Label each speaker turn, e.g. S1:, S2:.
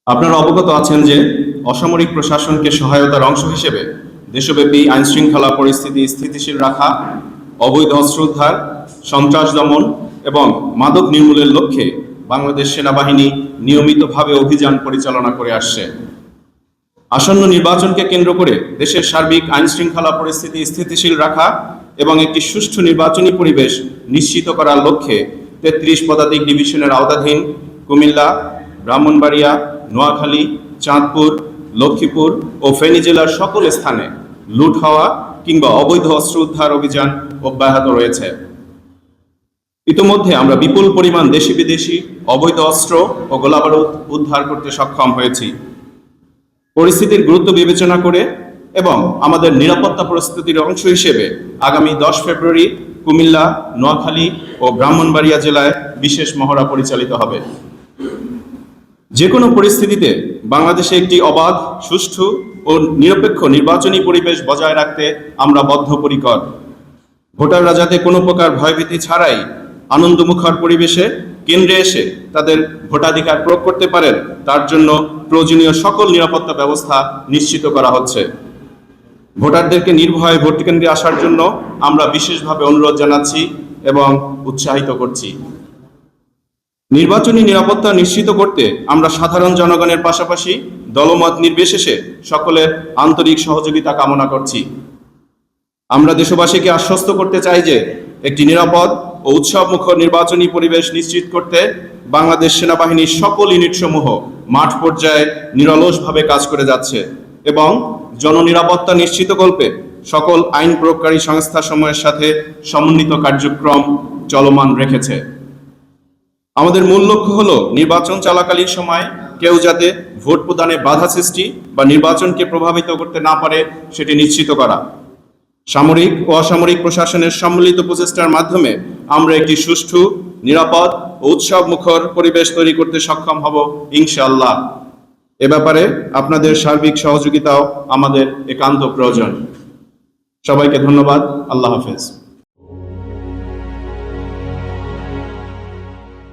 S1: আপনারা অবগত আছেন যে অসামরিক প্রশাসনকে সহায়তার অংশ হিসেবে দেশব্যাপী আইনশৃঙ্খলা পরিস্থিতি স্থিতিশীল রাখা, অবৈধ অস্ত্র উদ্ধার, সন্ত্রাস দমন এবং মাদক নির্মূলের লক্ষ্যে বাংলাদেশ সেনাবাহিনী নিয়মিতভাবে অভিযান পরিচালনা করে আসছে। আসন্ন নির্বাচনকে কেন্দ্র করে দেশের সার্বিক আইনশৃঙ্খলা পরিস্থিতি স্থিতিশীল রাখা এবং একটি সুষ্ঠু নির্বাচনী পরিবেশ নিশ্চিত করার লক্ষ্যে ৩৩ পদাতিক ডিভিশনের আওতাধীন কুমিল্লা, ব্রাহ্মণবাড়িয়া, নোয়াখালী, চাঁদপুর, লক্ষ্মীপুর ও ফেনী জেলার সকল স্থানে লুট হওয়া কিংবা অবৈধ অস্ত্র উদ্ধার অভিযান অব্যাহত রয়েছে। ইতোমধ্যে আমরা বিপুল পরিমাণ দেশি বিদেশি অবৈধ অস্ত্র ও গোলাবারুদ উদ্ধার করতে সক্ষম হয়েছি। পরিস্থিতির গুরুত্ব বিবেচনা করে এবং আমাদের নিরাপত্তা প্রস্তুতির অংশ হিসেবে আগামী 10 ফেব্রুয়ারি কুমিল্লা, নোয়াখালী ও ব্রাহ্মণবাড়িয়া জেলায় বিশেষ মহড়া পরিচালিত হবে। যে কোনো পরিস্থিতিতে বাংলাদেশে একটি অবাধ, সুষ্ঠু ও নিরপেক্ষ নির্বাচনী পরিবেশ বজায় রাখতে আমরা বদ্ধপরিকর। ভোটাররা যাতে কোনো প্রকার ভয়ভীতি ছাড়াই আনন্দমুখর পরিবেশে কেন্দ্রে এসে তাদের ভোটাধিকার প্রয়োগ করতে পারেন, তার জন্য প্রয়োজনীয় সকল নিরাপত্তা ব্যবস্থা নিশ্চিত করা হচ্ছে। ভোটারদেরকে নির্ভয়ে ভোট কেন্দ্রে আসার জন্য আমরা বিশেষভাবে অনুরোধ জানাচ্ছি এবং উৎসাহিত করছি। নির্বাচনী নিরাপত্তা নিশ্চিত করতে আমরা সাধারণ জনগণের পাশাপাশি দলমত নির্বিশেষে সকলের আন্তরিক সহযোগিতা কামনা করছি। আমরা দেশবাসীকে আশ্বস্ত করতে চাই যে একটি নিরাপদ ও উৎসবমুখর নির্বাচনী পরিবেশ নিশ্চিত করতে বাংলাদেশ সেনাবাহিনীর সকল ইউনিটসমূহ মাঠ পর্যায়ে নিরলসভাবে কাজ করে যাচ্ছে এবং জননিরাপত্তা নিশ্চিতকল্পে সকল আইন প্রয়োগকারী সংস্থাসমূহের সাথে সমন্বিত কার্যক্রম চলমান রেখেছে। আমাদের মূল লক্ষ্য হলো নির্বাচন চলাকালীন সময় কেউ যাতে ভোট প্রদানে বাধা সৃষ্টি বা নির্বাচনকে প্রভাবিত করতে না পারে সেটি নিশ্চিত করা। সামরিক ও অসামরিক প্রশাসনের সম্মিলিত প্রচেষ্টার মাধ্যমে আমরা একটি সুষ্ঠু, নিরাপদ ও উৎসবমুখর পরিবেশ তৈরি করতে সক্ষম হব ইনশাআল্লাহ। এ ব্যাপারে আপনাদের সার্বিক সহযোগিতাও আমাদের একান্ত প্রয়োজন। সবাইকে ধন্যবাদ। আল্লাহ হাফেজ।